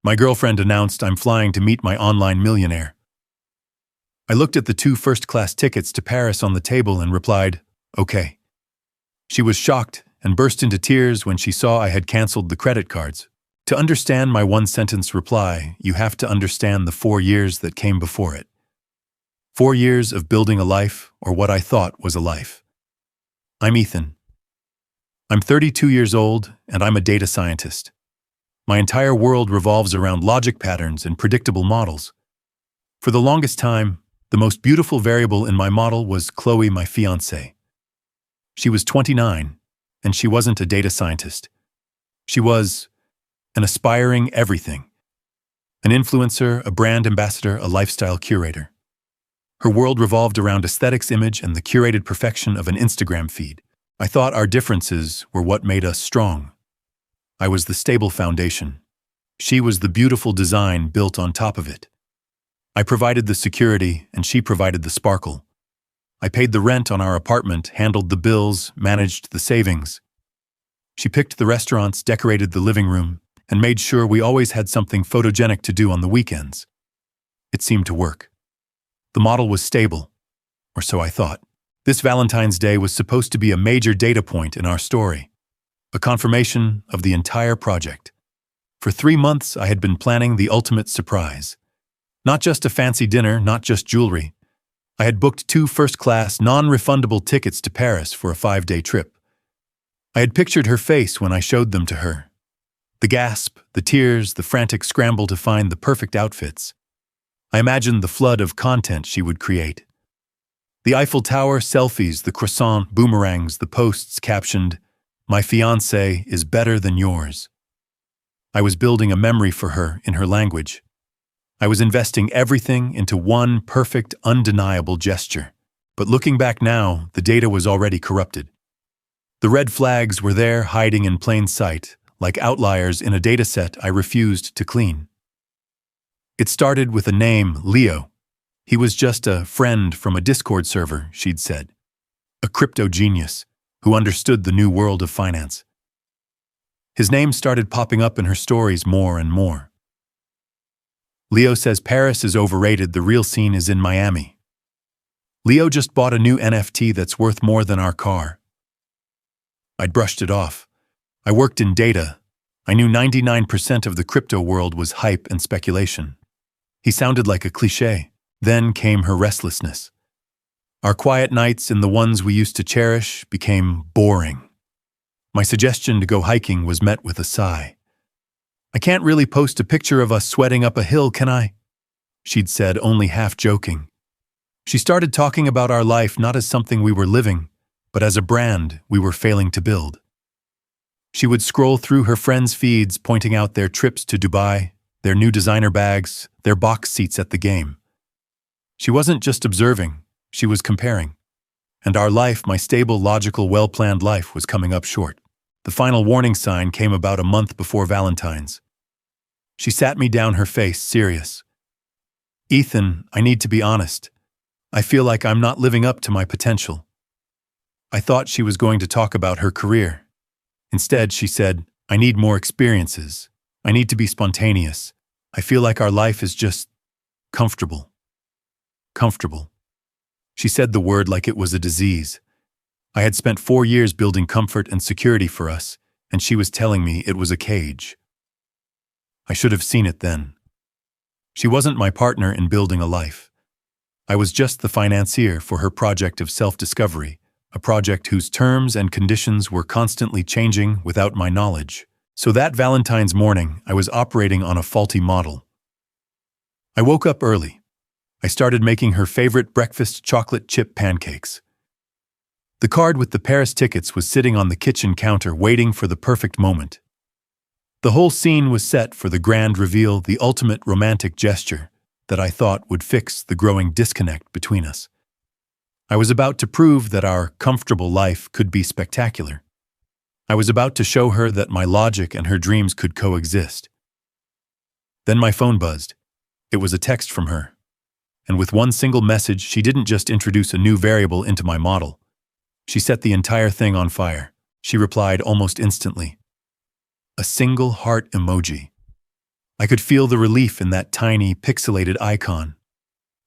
My girlfriend announced I'm flying to meet my online millionaire. I looked at the 2 first-class tickets to Paris on the table and replied, "Okay." She was shocked and burst into tears when she saw I had canceled the credit cards. To understand my one-sentence reply, you have to understand the 4 years that came before it. 4 years of building a life, or what I thought was a life. I'm Ethan. I'm 32 years old, and I'm a data scientist. My entire world revolves around logic patterns and predictable models. For the longest time, the most beautiful variable in my model was Chloe, my fiancée. She was 29, and she wasn't a data scientist. She was an aspiring everything. An influencer, a brand ambassador, a lifestyle curator. Her world revolved around aesthetics, image, and the curated perfection of an Instagram feed. I thought our differences were what made us strong. I was the stable foundation. She was the beautiful design built on top of it. I provided the security, and she provided the sparkle. I paid the rent on our apartment, handled the bills, managed the savings. She picked the restaurants, decorated the living room, and made sure we always had something photogenic to do on the weekends. It seemed to work. The model was stable, or so I thought. This Valentine's Day was supposed to be a major data point in our story, a confirmation of the entire project. For 3 months, I had been planning the ultimate surprise. Not just a fancy dinner, not just jewelry. I had booked 2 first-class, non-refundable tickets to Paris for a 5-day trip. I had pictured her face when I showed them to her. The gasp, the tears, the frantic scramble to find the perfect outfits. I imagined the flood of content she would create. The Eiffel Tower, selfies, the croissant, boomerangs, the posts captioned, "My fiancé is better than yours." I was building a memory for her in her language. I was investing everything into one perfect, undeniable gesture. But looking back now, the data was already corrupted. The red flags were there, hiding in plain sight, like outliers in a dataset I refused to clean. It started with a name, Leo. He was just a friend from a Discord server, she'd said. A crypto genius who understood the new world of finance. His name started popping up in her stories more and more. Leo says Paris is overrated, the real scene is in Miami. Leo just bought a new NFT that's worth more than our car. I'd brushed it off. I worked in data. I knew 99% of the crypto world was hype and speculation. He sounded like a cliché. Then came her restlessness. Our quiet nights and the ones we used to cherish became boring. My suggestion to go hiking was met with a sigh. "I can't really post a picture of us sweating up a hill, can I?" she'd said, only half joking. She started talking about our life not as something we were living, but as a brand we were failing to build. She would scroll through her friends' feeds, pointing out their trips to Dubai, their new designer bags, their box seats at the game. She wasn't just observing, she was comparing. And our life, my stable, logical, well-planned life, was coming up short. The final warning sign came about a month before Valentine's. She sat me down, her face serious. "Ethan, I need to be honest. I feel like I'm not living up to my potential." I thought she was going to talk about her career. Instead, she said, "I need more experiences. I need to be spontaneous. I feel like our life is just comfortable." Comfortable. She said the word like it was a disease. I had spent 4 years building comfort and security for us, and she was telling me it was a cage. I should have seen it then. She wasn't my partner in building a life. I was just the financier for her project of self-discovery, a project whose terms and conditions were constantly changing without my knowledge. So that Valentine's morning, I was operating on a faulty model. I woke up early. I started making her favorite breakfast chocolate chip pancakes. The card with the Paris tickets was sitting on the kitchen counter waiting for the perfect moment. The whole scene was set for the grand reveal, the ultimate romantic gesture that I thought would fix the growing disconnect between us. I was about to prove that our comfortable life could be spectacular. I was about to show her that my logic and her dreams could coexist. Then my phone buzzed. It was a text from her. And with one single message, she didn't just introduce a new variable into my model. She set the entire thing on fire. She replied almost instantly. A single heart emoji. I could feel the relief in that tiny, pixelated icon.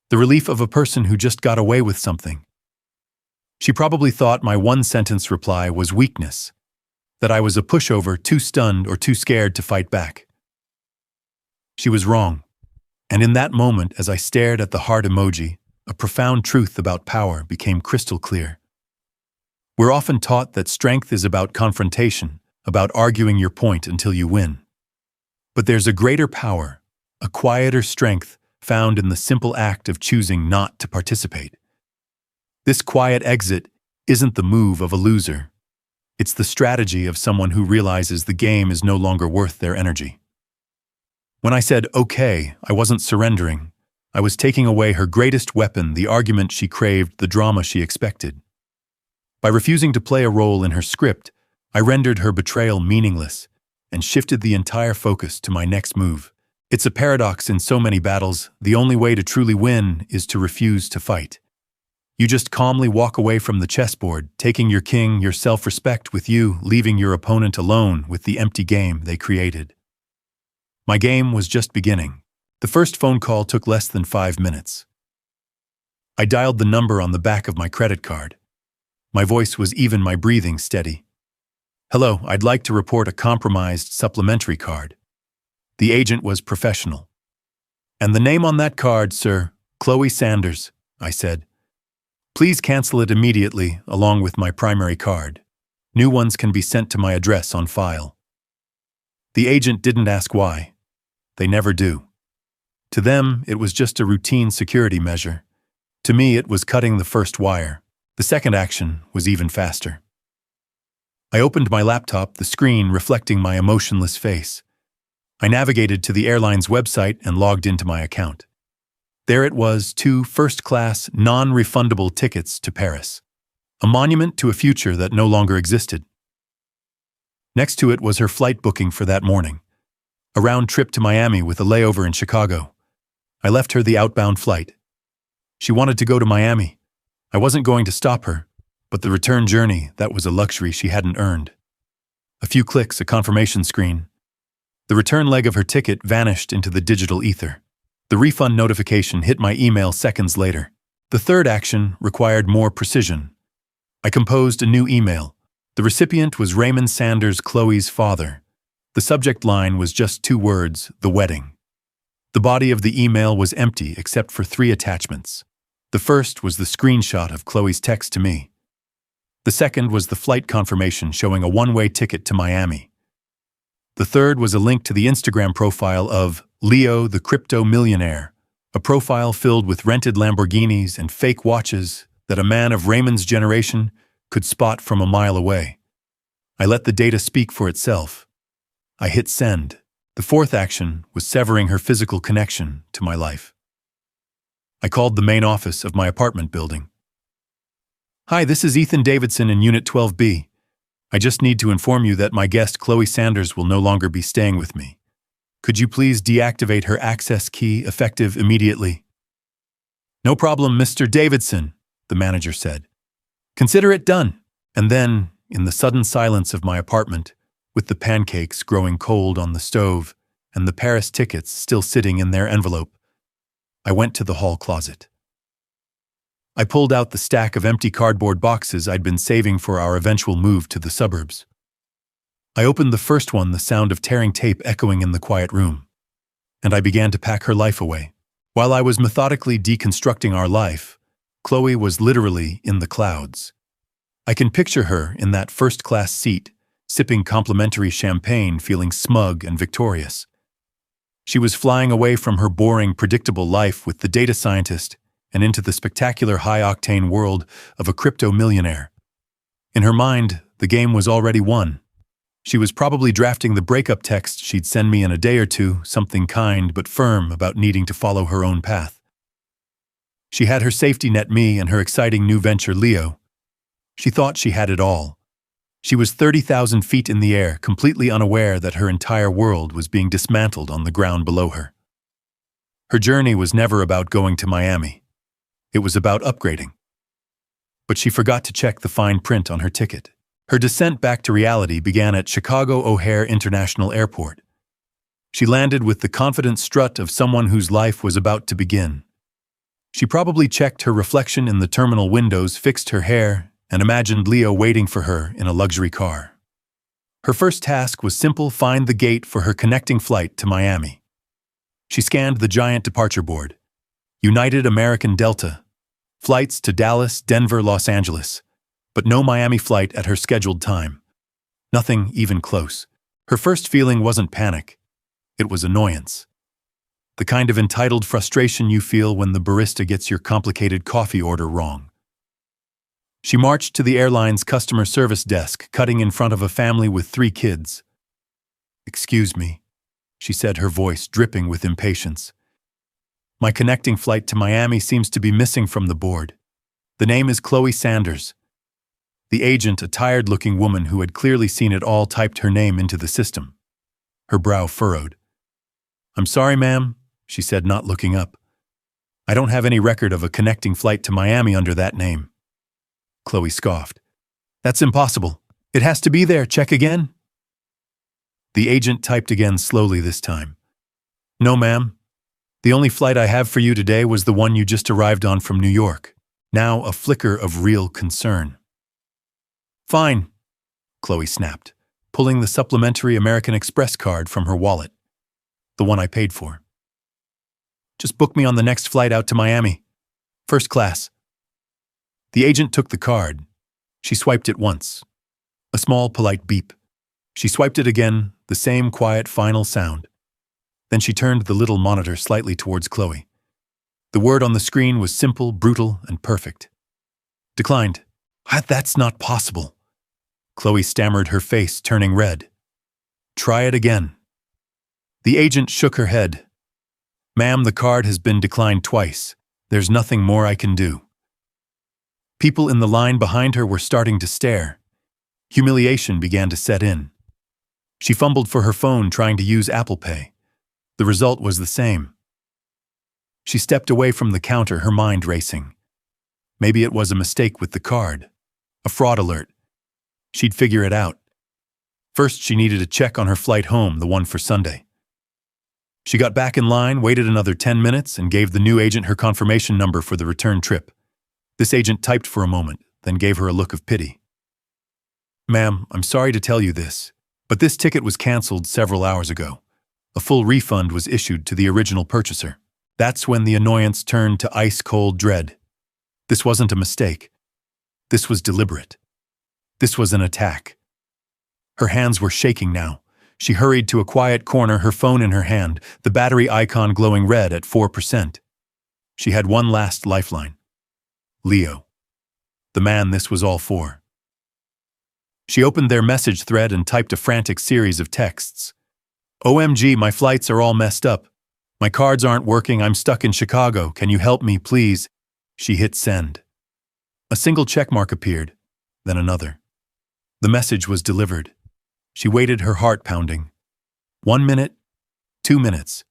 The relief of a person who just got away with something. She probably thought my one-sentence reply was weakness, that I was a pushover, too stunned or too scared to fight back. She was wrong. And in that moment, as I stared at the heart emoji, a profound truth about power became crystal clear. We're often taught that strength is about confrontation, about arguing your point until you win. But there's a greater power, a quieter strength found in the simple act of choosing not to participate. This quiet exit isn't the move of a loser. It's the strategy of someone who realizes the game is no longer worth their energy. When I said, okay, I wasn't surrendering. I was taking away her greatest weapon, the argument she craved, the drama she expected. By refusing to play a role in her script, I rendered her betrayal meaningless and shifted the entire focus to my next move. It's a paradox in so many battles. The only way to truly win is to refuse to fight. You just calmly walk away from the chessboard, taking your king, your self-respect with you, leaving your opponent alone with the empty game they created. My game was just beginning. The first phone call took less than 5 minutes. I dialed the number on the back of my credit card. My voice was even, my breathing steady. Hello, I'd like to report a compromised supplementary card. The agent was professional. And the name on that card, sir, Chloe Sanders, I said. Please cancel it immediately, along with my primary card. New ones can be sent to my address on file. The agent didn't ask why. They never do. To them, it was just a routine security measure. To me, it was cutting the first wire. The second action was even faster. I opened my laptop, the screen reflecting my emotionless face. I navigated to the airline's website and logged into my account. There it was, 2 first-class, non-refundable tickets to Paris. A monument to a future that no longer existed. Next to it was her flight booking for that morning. A round trip to Miami with a layover in Chicago. I left her the outbound flight. She wanted to go to Miami. I wasn't going to stop her, but the return journey, that was a luxury she hadn't earned. A few clicks, a confirmation screen. The return leg of her ticket vanished into the digital ether. The refund notification hit my email seconds later. The third action required more precision. I composed a new email. The recipient was Raymond Sanders, Chloe's father. The subject line was just 2 words, the wedding. The body of the email was empty except for 3 attachments. The first was the screenshot of Chloe's text to me. The second was the flight confirmation showing a one-way ticket to Miami. The third was a link to the Instagram profile of Leo, the crypto millionaire, a profile filled with rented Lamborghinis and fake watches that a man of Raymond's generation could spot from a mile away. I let the data speak for itself. I hit send. The fourth action was severing her physical connection to my life. I called the main office of my apartment building. Hi, this is Ethan Davidson in Unit 12B. I just need to inform you that my guest Chloe Sanders will no longer be staying with me. Could you please deactivate her access key effective immediately? No problem, Mr. Davidson, the manager said. Consider it done. And then, in the sudden silence of my apartment, with the pancakes growing cold on the stove and the Paris tickets still sitting in their envelope, I went to the hall closet. I pulled out the stack of empty cardboard boxes I'd been saving for our eventual move to the suburbs. I opened the first one, the sound of tearing tape echoing in the quiet room, and I began to pack her life away. While I was methodically deconstructing our life, Chloe was literally in the clouds. I can picture her in that first-class seat, sipping complimentary champagne, feeling smug and victorious. She was flying away from her boring, predictable life with the data scientist and into the spectacular high-octane world of a crypto millionaire. In her mind, the game was already won. She was probably drafting the breakup text she'd send me in a day or two, something kind but firm about needing to follow her own path. She had her safety net, me, and her exciting new venture, Leo. She thought she had it all. She was 30,000 feet in the air, completely unaware that her entire world was being dismantled on the ground below her. Her journey was never about going to Miami. It was about upgrading. But she forgot to check the fine print on her ticket. Her descent back to reality began at Chicago O'Hare International Airport. She landed with the confident strut of someone whose life was about to begin. She probably checked her reflection in the terminal windows, fixed her hair, and imagined Leo waiting for her in a luxury car. Her first task was simple: find the gate for her connecting flight to Miami. She scanned the giant departure board. United American Delta. Flights to Dallas, Denver, Los Angeles. But no Miami flight at her scheduled time. Nothing even close. Her first feeling wasn't panic. It was annoyance. The kind of entitled frustration you feel when the barista gets your complicated coffee order wrong. She marched to the airline's customer service desk, cutting in front of a family with 3 kids. "Excuse me," she said, her voice dripping with impatience. "My connecting flight to Miami seems to be missing from the board. The name is Chloe Sanders." The agent, a tired-looking woman who had clearly seen it all, typed her name into the system. Her brow furrowed. "I'm sorry, ma'am," she said, not looking up. "I don't have any record of a connecting flight to Miami under that name." Chloe scoffed. "That's impossible. It has to be there. Check again." The agent typed again, slowly this time. "No, ma'am. The only flight I have for you today was the one you just arrived on from New York." Now a flicker of real concern. "Fine," Chloe snapped, pulling the supplementary American Express card from her wallet. "The one I paid for. Just book me on the next flight out to Miami. First class." The agent took the card. She swiped it once. A small, polite beep. She swiped it again, the same quiet, final sound. Then she turned the little monitor slightly towards Chloe. The word on the screen was simple, brutal, and perfect. "Declined." "That's not possible." Chloe stammered, her face turning red. "Try it again." The agent shook her head. "Ma'am, the card has been declined twice. There's nothing more I can do." People in the line behind her were starting to stare. Humiliation began to set in. She fumbled for her phone, trying to use Apple Pay. The result was the same. She stepped away from the counter, her mind racing. Maybe it was a mistake with the card. A fraud alert. She'd figure it out. First, she needed a check on her flight home, the one for Sunday. She got back in line, waited another 10 minutes, and gave the new agent her confirmation number for the return trip. This agent typed for a moment, then gave her a look of pity. "Ma'am, I'm sorry to tell you this, but this ticket was canceled several hours ago. A full refund was issued to the original purchaser." That's when the annoyance turned to ice-cold dread. This wasn't a mistake. This was deliberate. This was an attack. Her hands were shaking now. She hurried to a quiet corner, her phone in her hand, the battery icon glowing red at 4%. She had one last lifeline. Leo. The man this was all for. She opened their message thread and typed a frantic series of texts. "OMG, my flights are all messed up. My cards aren't working. I'm stuck in Chicago. Can you help me, please?" She hit send. A single checkmark appeared, then another. The message was delivered. She waited, her heart pounding. 1 minute, 2 minutes.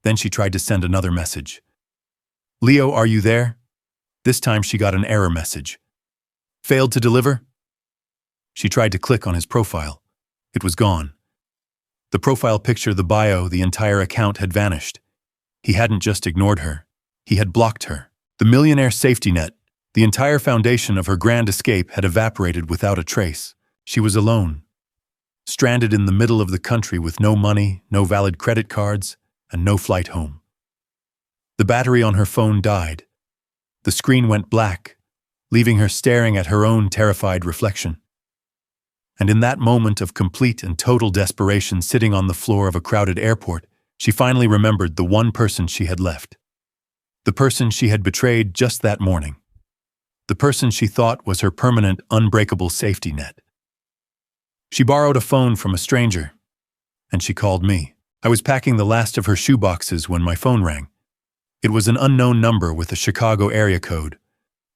Then she tried to send another message. "Leo, are you there?" This time she got an error message. "Failed to deliver?" She tried to click on his profile. It was gone. The profile picture, the bio, the entire account had vanished. He hadn't just ignored her. He had blocked her. The Millionaire safety net, the entire foundation of her grand escape, had evaporated without a trace. She was alone. Stranded in the middle of the country with no money, no valid credit cards, and no flight home. The battery on her phone died. The screen went black, leaving her staring at her own terrified reflection. And in that moment of complete and total desperation, sitting on the floor of a crowded airport, she finally remembered the one person she had left. The person she had betrayed just that morning. The person she thought was her permanent, unbreakable safety net. She borrowed a phone from a stranger, and she called me. I was packing the last of her shoeboxes when my phone rang. It was an unknown number with a Chicago area code.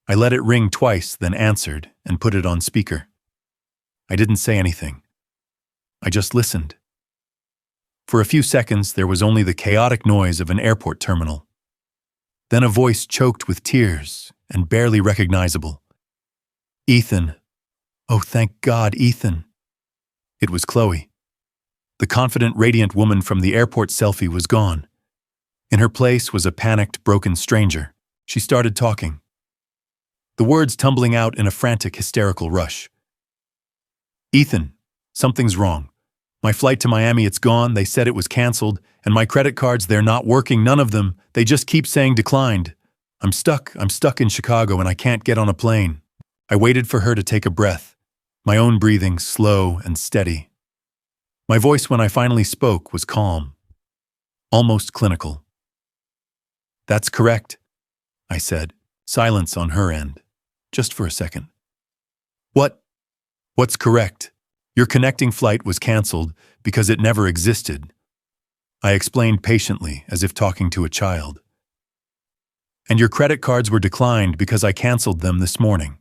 I let it ring twice, then answered and put it on speaker. I didn't say anything. I just listened. For a few seconds, there was only the chaotic noise of an airport terminal. Then a voice choked with tears and barely recognizable. "Ethan. Oh, thank God, Ethan." It was Chloe. The confident, radiant woman from the airport selfie was gone. In her place was a panicked, broken stranger. She started talking, the words tumbling out in a frantic, hysterical rush. "Ethan, something's wrong. My flight to Miami, it's gone. They said it was canceled. And my credit cards, they're not working, none of them. They just keep saying declined. I'm stuck in Chicago and I can't get on a plane." I waited for her to take a breath, my own breathing slow and steady. My voice, when I finally spoke, was calm, almost clinical. "That's correct," I said, silence on her end, just for a second. What's correct? Your connecting flight was canceled because it never existed," I explained patiently, as if talking to a child. "And your credit cards were declined because I canceled them this morning."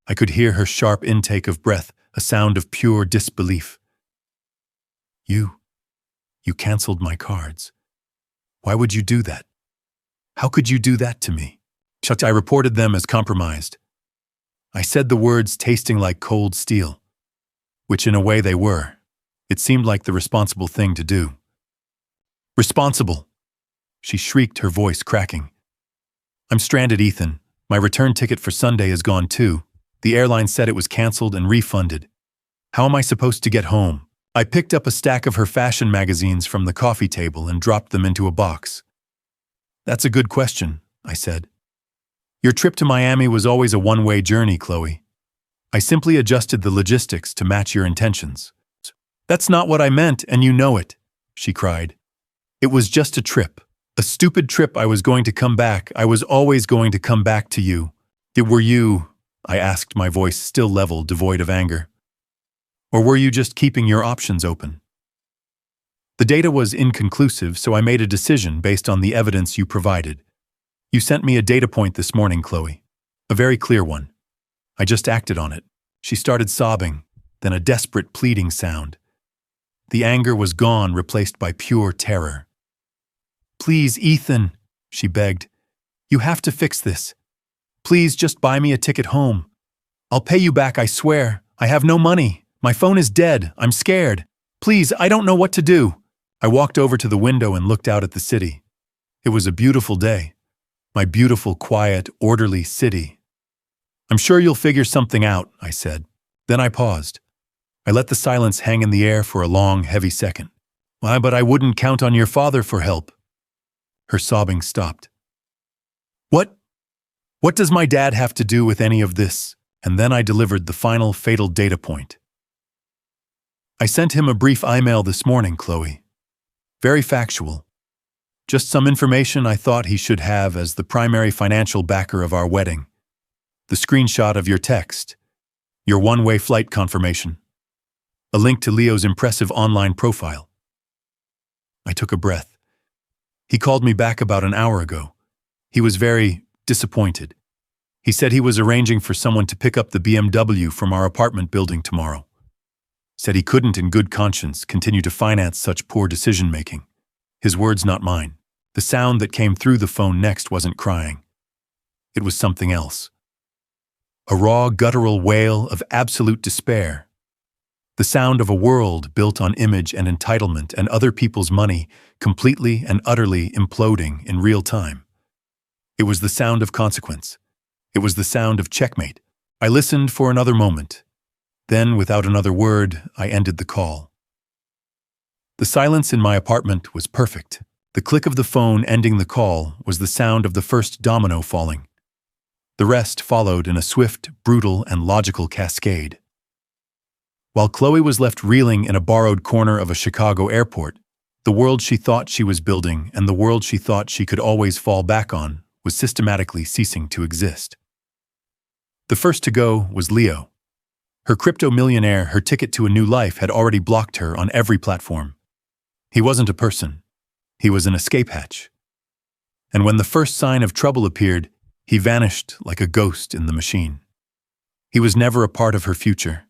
I could hear her sharp intake of breath, a sound of pure disbelief. You canceled my cards. Why would you do that? How could you do that to me?" I reported them as compromised. I said the words tasting like cold steel, which in a way they were. It seemed like the responsible thing to do. "Responsible!" she shrieked, her voice cracking. "I'm stranded, Ethan. My return ticket for Sunday is gone too. The airline said it was canceled and refunded. How am I supposed to get home?" I picked up a stack of her fashion magazines from the coffee table and dropped them into a box. "That's a good question," I said. "Your trip to Miami was always a one-way journey, Chloe. I simply adjusted the logistics to match your intentions." "That's not what I meant, and you know it," she cried. "It was just a trip. A stupid trip. I was going to come back. I was always going to come back to you." "It were you?" I asked, my voice still level, devoid of anger. "Or were you just keeping your options open?" "The data was inconclusive, so I made a decision based on the evidence you provided. You sent me a data point this morning, Chloe. A very clear one. I just acted on it." She started sobbing, then a desperate pleading sound. The anger was gone, replaced by pure terror. "Please, Ethan," she begged. "You have to fix this. Please just buy me a ticket home. I'll pay you back, I swear. I have no money. My phone is dead. I'm scared. Please, I don't know what to do." I walked over to the window and looked out at the city. It was a beautiful day. My beautiful, quiet, orderly city. "I'm sure you'll figure something out," I said. Then I paused. I let the silence hang in the air for a long, heavy second. "Why, but I wouldn't count on your father for help." Her sobbing stopped. What does my dad have to do with any of this?" And then I delivered the final fatal data point. "I sent him a brief email this morning, Chloe. Very factual. Just some information I thought he should have as the primary financial backer of our wedding. The screenshot of your text, your one-way flight confirmation, a link to Leo's impressive online profile." I took a breath. He called me back about an hour ago. He was very disappointed. He said he was arranging for someone to pick up the BMW from our apartment building tomorrow. Said he couldn't, in good conscience, continue to finance such poor decision-making. His words, not mine. The sound that came through the phone next wasn't crying. It was something else. A raw, guttural wail of absolute despair. The sound of a world built on image and entitlement and other people's money completely and utterly imploding in real time. It was the sound of consequence. It was the sound of checkmate. I listened for another moment. Then, without another word, I ended the call. The silence in my apartment was perfect. The click of the phone ending the call was the sound of the first domino falling. The rest followed in a swift, brutal, and logical cascade. While Chloe was left reeling in a borrowed corner of a Chicago airport, the world she thought she was building and the world she thought she could always fall back on was systematically ceasing to exist. The first to go was Leo. Her crypto millionaire, her ticket to a new life, had already blocked her on every platform. He wasn't a person. He was an escape hatch. And when the first sign of trouble appeared, he vanished like a ghost in the machine. He was never a part of her future.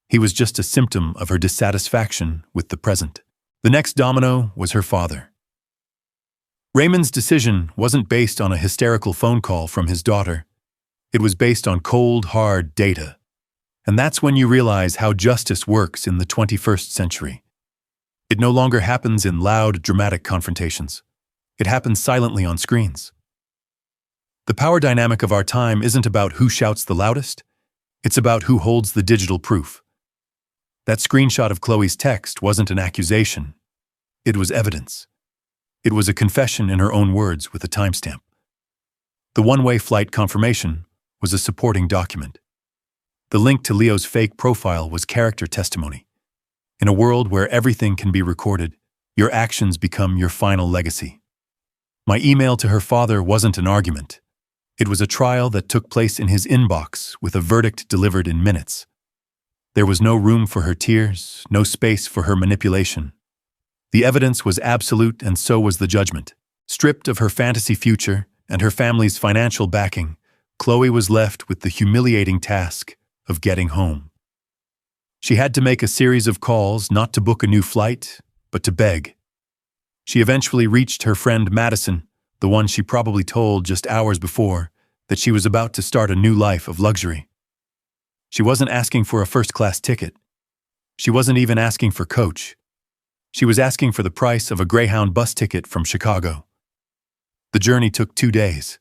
He was just a symptom of her dissatisfaction with the present. The next domino was her father. Raymond's decision wasn't based on a hysterical phone call from his daughter. It was based on cold, hard data. And that's when you realize how justice works in the 21st century. It no longer happens in loud, dramatic confrontations. It happens silently on screens. The power dynamic of our time isn't about who shouts the loudest, it's about who holds the digital proof. That screenshot of Chloe's text wasn't an accusation. It was evidence. It was a confession in her own words with a timestamp. The one-way flight confirmation was a supporting document. The link to Leo's fake profile was character testimony. In a world where everything can be recorded, your actions become your final legacy. My email to her father wasn't an argument. It was a trial that took place in his inbox with a verdict delivered in minutes. There was no room for her tears, no space for her manipulation. The evidence was absolute, and so was the judgment. Stripped of her fantasy future and her family's financial backing, Chloe was left with the humiliating task of getting home. She had to make a series of calls not to book a new flight, but to beg. She eventually reached her friend Madison, the one she probably told just hours before that she was about to start a new life of luxury. She wasn't asking for a first-class ticket. She wasn't even asking for coach. She was asking for the price of a Greyhound bus ticket from Chicago. The journey took 2 days.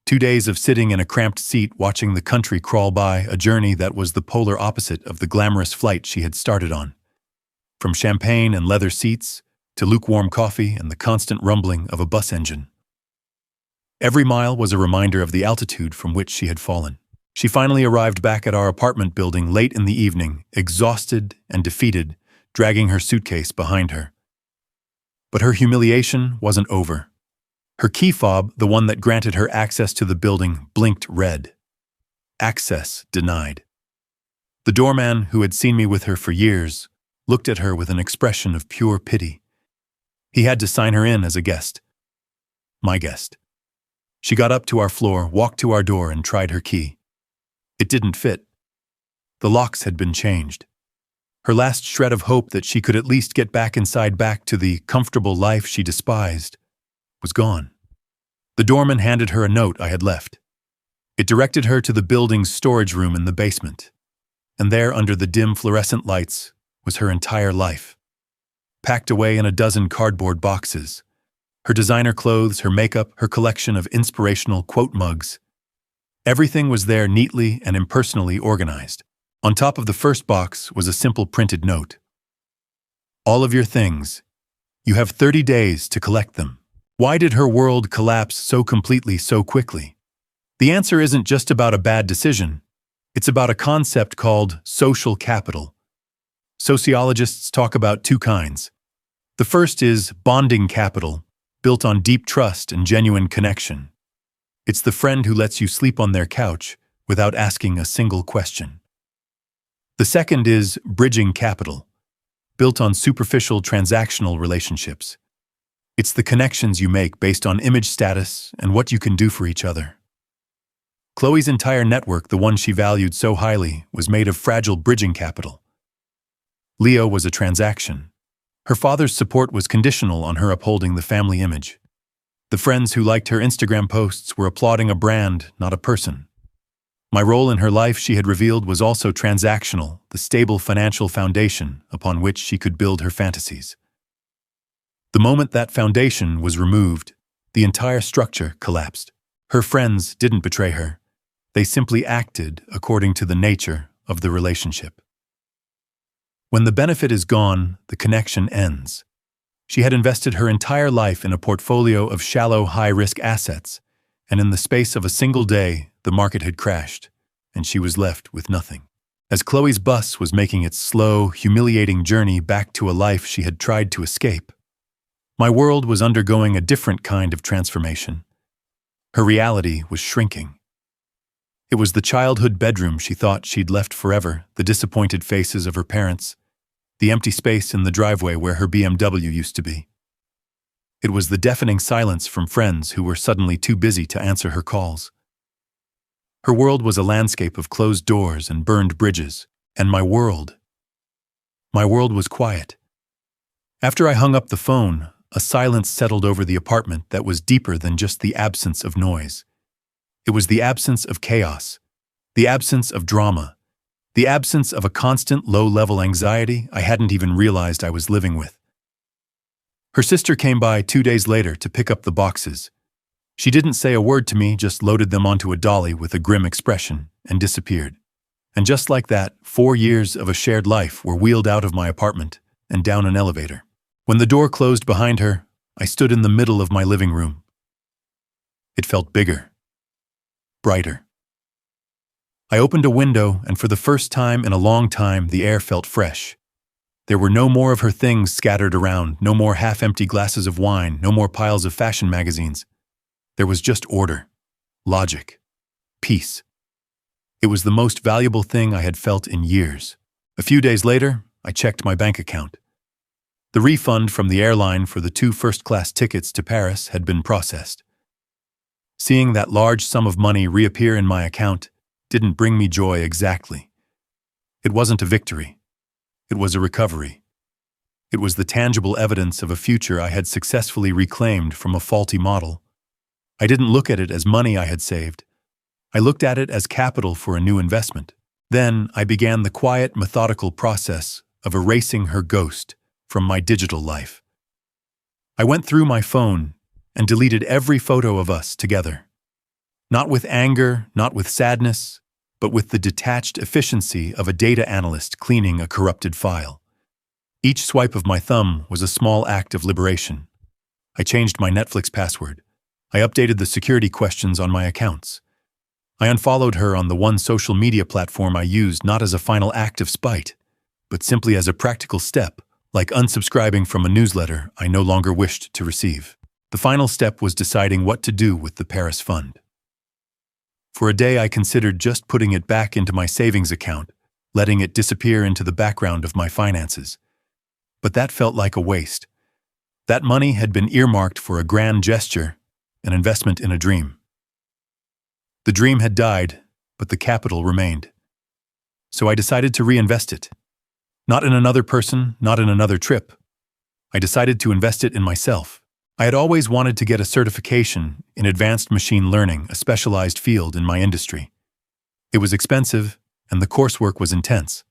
2 days of sitting in a cramped seat watching the country crawl by, a journey that was the polar opposite of the glamorous flight she had started on. From champagne and leather seats to lukewarm coffee and the constant rumbling of a bus engine. Every mile was a reminder of the altitude from which she had fallen. She finally arrived back at our apartment building late in the evening, exhausted and defeated, dragging her suitcase behind her. But her humiliation wasn't over. Her key fob, the one that granted her access to the building, blinked red. Access denied. The doorman, who had seen me with her for years, looked at her with an expression of pure pity. He had to sign her in as a guest. My guest. She got up to our floor, walked to our door, and tried her key. It didn't fit. The locks had been changed. Her last shred of hope that she could at least get back inside, back to the comfortable life she despised, was gone. The doorman handed her a note I had left. It directed her to the building's storage room in the basement. And there, under the dim fluorescent lights, was her entire life. Packed away in a dozen cardboard boxes. Her designer clothes, her makeup, her collection of inspirational quote mugs. Everything was there neatly and impersonally organized. On top of the first box was a simple printed note. All of your things. You have 30 days to collect them. Why did her world collapse so completely, so quickly? The answer isn't just about a bad decision. It's about a concept called social capital. Sociologists talk about 2 kinds. The first is bonding capital, built on deep trust and genuine connection. It's the friend who lets you sleep on their couch without asking a single question. The second is bridging capital, built on superficial transactional relationships. It's the connections you make based on image status and what you can do for each other. Chloe's entire network, the one she valued so highly, was made of fragile bridging capital. Leo was a transaction. Her father's support was conditional on her upholding the family image. The friends who liked her Instagram posts were applauding a brand, not a person. My role in her life, she had revealed, was also transactional, the stable financial foundation upon which she could build her fantasies. The moment that foundation was removed, the entire structure collapsed. Her friends didn't betray her. They simply acted according to the nature of the relationship. When the benefit is gone, the connection ends. She had invested her entire life in a portfolio of shallow, high-risk assets, and in the space of a single day, the market had crashed, and she was left with nothing. As Chloe's bus was making its slow, humiliating journey back to a life she had tried to escape, my world was undergoing a different kind of transformation. Her reality was shrinking. It was the childhood bedroom she thought she'd left forever, the disappointed faces of her parents, the empty space in the driveway where her BMW used to be. It was the deafening silence from friends who were suddenly too busy to answer her calls. Her world was a landscape of closed doors and burned bridges, and my world was quiet. After I hung up the phone, a silence settled over the apartment that was deeper than just the absence of noise. It was the absence of chaos, the absence of drama, the absence of a constant low-level anxiety I hadn't even realized I was living with. Her sister came by 2 days later to pick up the boxes. She didn't say a word to me, just loaded them onto a dolly with a grim expression and disappeared. And just like that, 4 years of a shared life were wheeled out of my apartment and down an elevator. When the door closed behind her, I stood in the middle of my living room. It felt bigger, brighter. I opened a window, and for the first time in a long time, the air felt fresh. There were no more of her things scattered around, no more half-empty glasses of wine, no more piles of fashion magazines. There was just order, logic, peace. It was the most valuable thing I had felt in years. A few days later, I checked my bank account. The refund from the airline for the 2 first-class tickets to Paris had been processed. Seeing that large sum of money reappear in my account didn't bring me joy exactly. It wasn't a victory. It was a recovery. It was the tangible evidence of a future I had successfully reclaimed from a faulty model. I didn't look at it as money I had saved. I looked at it as capital for a new investment. Then I began the quiet, methodical process of erasing her ghost from my digital life. I went through my phone and deleted every photo of us together. Not with anger, not with sadness, but with the detached efficiency of a data analyst cleaning a corrupted file. Each swipe of my thumb was a small act of liberation. I changed my Netflix password. I updated the security questions on my accounts. I unfollowed her on the one social media platform I used not as a final act of spite, but simply as a practical step, like unsubscribing from a newsletter I no longer wished to receive. The final step was deciding what to do with the Paris fund. For a day I considered just putting it back into my savings account, letting it disappear into the background of my finances. But that felt like a waste. That money had been earmarked for a grand gesture, an investment in a dream. The dream had died, but the capital remained. So I decided to reinvest it. Not in another person, not in another trip. I decided to invest it in myself. I had always wanted to get a certification in advanced machine learning, a specialized field in my industry. It was expensive, and the coursework was intense.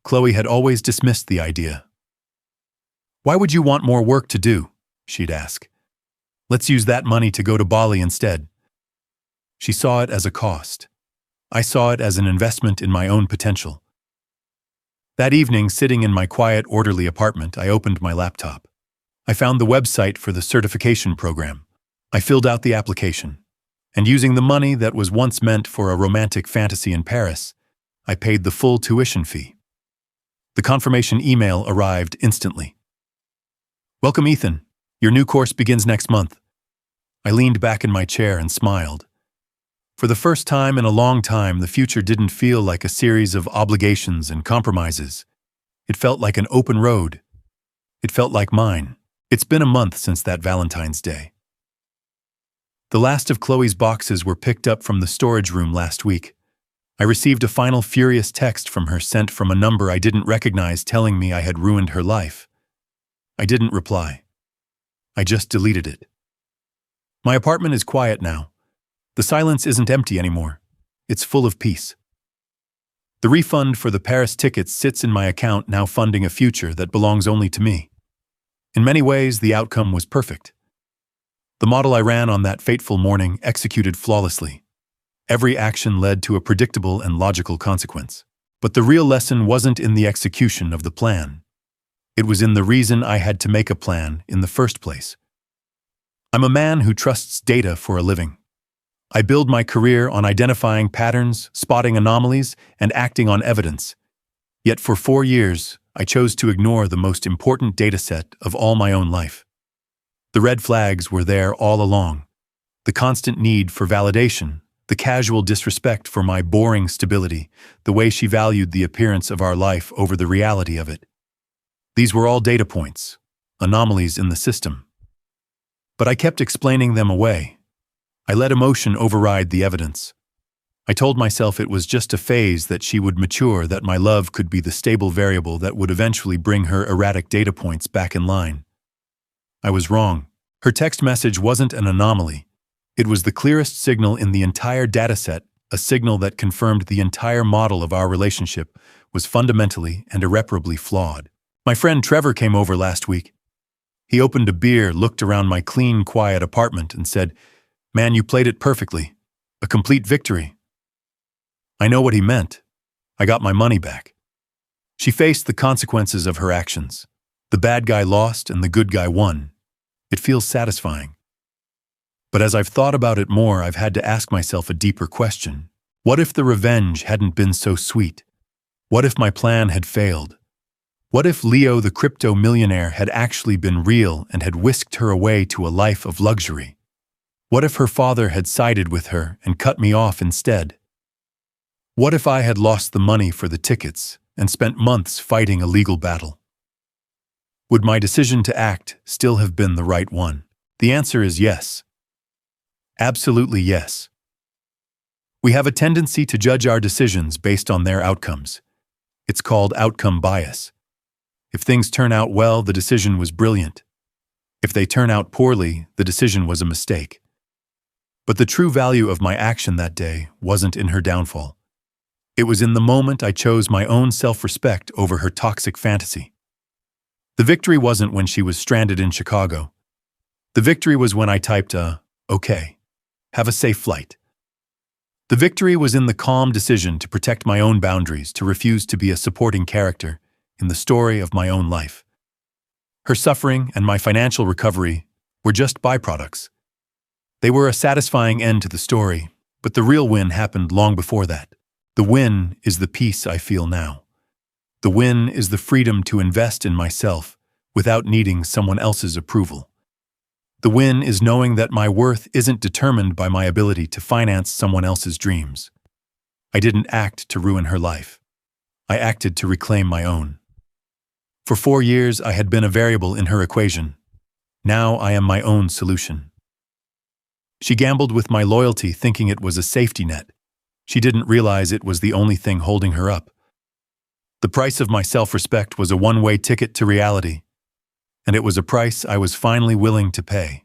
Chloe had always dismissed the idea. "Why would you want more work to do?" she'd ask. "Let's use that money to go to Bali instead." She saw it as a cost. I saw it as an investment in my own potential. That evening, sitting in my quiet, orderly apartment, I opened my laptop. I found the website for the certification program. I filled out the application. And using the money that was once meant for a romantic fantasy in Paris, I paid the full tuition fee. The confirmation email arrived instantly. "Welcome, Ethan. Your new course begins next month." I leaned back in my chair and smiled. For the first time in a long time, the future didn't feel like a series of obligations and compromises. It felt like an open road. It felt like mine. It's been a month since that Valentine's Day. The last of Chloe's boxes were picked up from the storage room last week. I received a final furious text from her sent from a number I didn't recognize telling me I had ruined her life. I didn't reply. I just deleted it. My apartment is quiet now. The silence isn't empty anymore. It's full of peace. The refund for the Paris tickets sits in my account, now funding a future that belongs only to me. In many ways, the outcome was perfect. The model I ran on that fateful morning executed flawlessly. Every action led to a predictable and logical consequence. But the real lesson wasn't in the execution of the plan. It was in the reason I had to make a plan in the first place. I'm a man who trusts data for a living. I build my career on identifying patterns, spotting anomalies, and acting on evidence. Yet for 4 years, I chose to ignore the most important dataset of all my own life. The red flags were there all along. The constant need for validation, the casual disrespect for my boring stability, the way she valued the appearance of our life over the reality of it. These were all data points, anomalies in the system. But I kept explaining them away. I let emotion override the evidence. I told myself it was just a phase, that she would mature, that my love could be the stable variable that would eventually bring her erratic data points back in line. I was wrong. Her text message wasn't an anomaly. It was the clearest signal in the entire dataset, a signal that confirmed the entire model of our relationship was fundamentally and irreparably flawed. My friend Trevor came over last week. He opened a beer, looked around my clean, quiet apartment, and said, "Man, you played it perfectly. A complete victory." I know what he meant. I got my money back. She faced the consequences of her actions. The bad guy lost and the good guy won. It feels satisfying. But as I've thought about it more, I've had to ask myself a deeper question. What if the revenge hadn't been so sweet? What if my plan had failed? What if Leo the crypto millionaire had actually been real and had whisked her away to a life of luxury? What if her father had sided with her and cut me off instead? What if I had lost the money for the tickets and spent months fighting a legal battle? Would my decision to act still have been the right one? The answer is yes. Absolutely yes. We have a tendency to judge our decisions based on their outcomes. It's called outcome bias. If things turn out well, the decision was brilliant. If they turn out poorly, the decision was a mistake. But the true value of my action that day wasn't in her downfall. It was in the moment I chose my own self-respect over her toxic fantasy. The victory wasn't when she was stranded in Chicago. The victory was when I typed "Okay, have a safe flight." The victory was in the calm decision to protect my own boundaries, to refuse to be a supporting character in the story of my own life. Her suffering and my financial recovery were just byproducts. They were a satisfying end to the story, but the real win happened long before that. The win is the peace I feel now. The win is the freedom to invest in myself without needing someone else's approval. The win is knowing that my worth isn't determined by my ability to finance someone else's dreams. I didn't act to ruin her life. I acted to reclaim my own. For 4 years, I had been a variable in her equation. Now I am my own solution. She gambled with my loyalty, thinking it was a safety net. She didn't realize it was the only thing holding her up. The price of my self-respect was a one-way ticket to reality, and it was a price I was finally willing to pay.